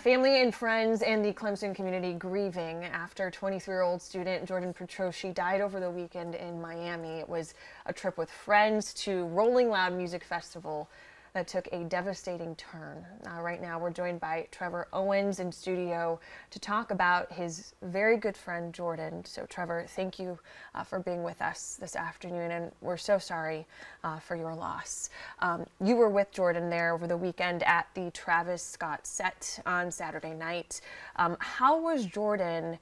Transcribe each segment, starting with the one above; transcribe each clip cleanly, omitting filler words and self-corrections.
Family and friends in the Clemson community grieving after 23-year-old student Jordan Petroshi died over the weekend in Miami. It was a trip with friends to Rolling Loud Music Festival that took a devastating turn. Right now we're joined by Trevor Owens in studio to talk about his very good friend Jordan. So Trevor, thank you for being with us this afternoon, and we're so sorry for your loss. You were with Jordan there over the weekend at the Travis Scott set on Saturday night. How was Jordan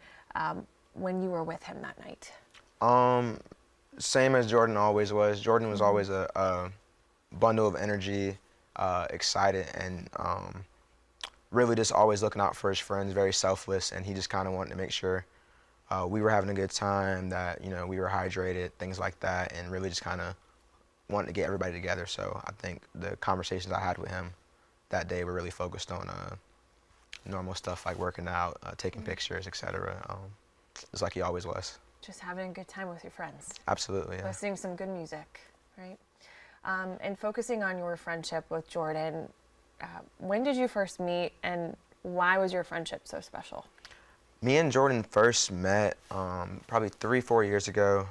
when you were with him that night? Same as Jordan always was. Jordan was always a bundle of energy, excited, and really just always looking out for his friends, very selfless, and he just kind of wanted to make sure we were having a good time, that we were hydrated, things like that, and really just kind of wanted to get everybody together. So I think the conversations I had with him that day were really focused on normal stuff like working out, taking pictures, etc. Just like he always was. Just having a good time with your friends. Absolutely, yeah. Listening to some good music, right? And focusing on your friendship with Jordan, when did you first meet, and why was your friendship so special? Me and Jordan first met probably 3-4 years ago,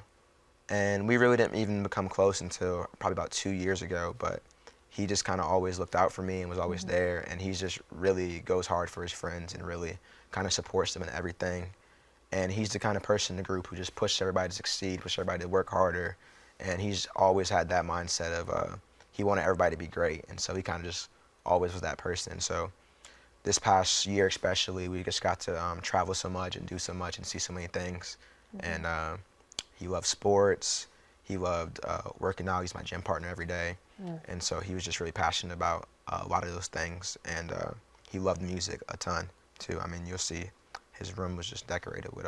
and we really didn't even become close until probably about 2 years ago, but he just kind of always looked out for me and was always there, and he just really goes hard for his friends and really kind of supports them in everything. And he's the kind of person in the group who just pushes everybody to succeed, pushes everybody to work harder. And he's always had that mindset of he wanted everybody to be great, and so he kind of just always was that person. So this past year especially, we just got to travel so much and do so much and see so many things. And he loved sports, he loved working out. He's my gym partner every day. And so he was just really passionate about a lot of those things, and he loved music a ton too. I mean, you'll see his room was just decorated with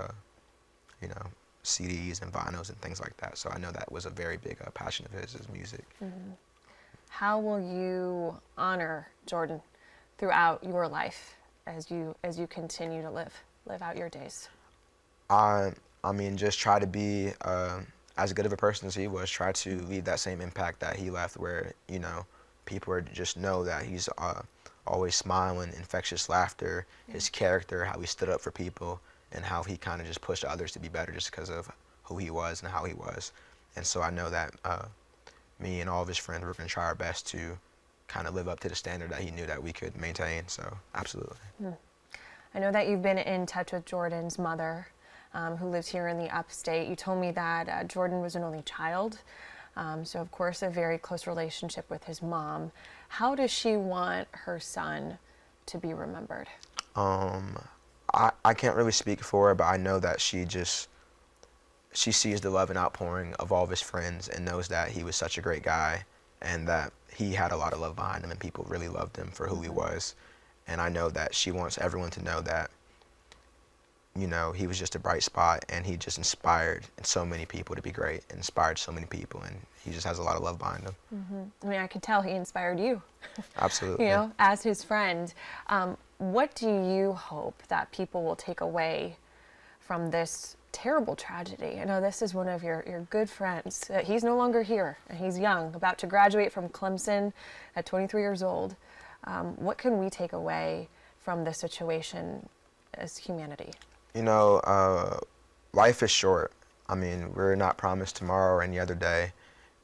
CDs and vinyls and things like that. So I know that was a very big passion of his, is music. How will you honor Jordan throughout your life as you continue to live out your days? I mean, just try to be as good of a person as he was. Try to leave that same impact that he left, where people are just know that he's always smiling, infectious laughter, his character, how he stood up for people, and how he kind of just pushed others to be better just because of who he was and how he was. And so I know that me and all of his friends were going to try our best to kind of live up to the standard that he knew that we could maintain. So absolutely. I know that you've been in touch with Jordan's mother, who lives here in the upstate. You told me that Jordan was an only child, so of course a very close relationship with his mom. How does she want her son to be remembered? I can't really speak for her, but I know that she sees the love and outpouring of all of his friends and knows that he was such a great guy and that he had a lot of love behind him and people really loved him for who he was. And I know that she wants everyone to know that, he was just a bright spot, and he just inspired so many people to be great, inspired so many people, and he just has a lot of love behind him. I mean, I could tell he inspired you. Absolutely. As his friend. What do you hope that people will take away from this terrible tragedy? I know this is one of your good friends. He's no longer here, and he's young, about to graduate from Clemson at 23 years old. What can we take away from this situation as humanity? Life is short. I mean, we're not promised tomorrow or any other day,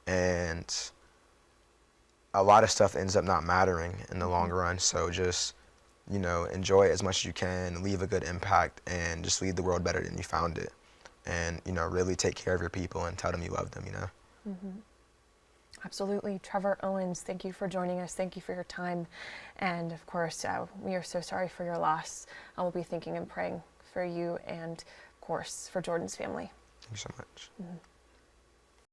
and a lot of stuff ends up not mattering in the long run. So just enjoy it as much as you can, leave a good impact, and just leave the world better than you found it. And, really take care of your people and tell them you love them, Absolutely. Trevor Owens, thank you for joining us. Thank you for your time. And of course, we are so sorry for your loss. I will be thinking and praying for you and, of course, for Jordan's family. Thank you so much.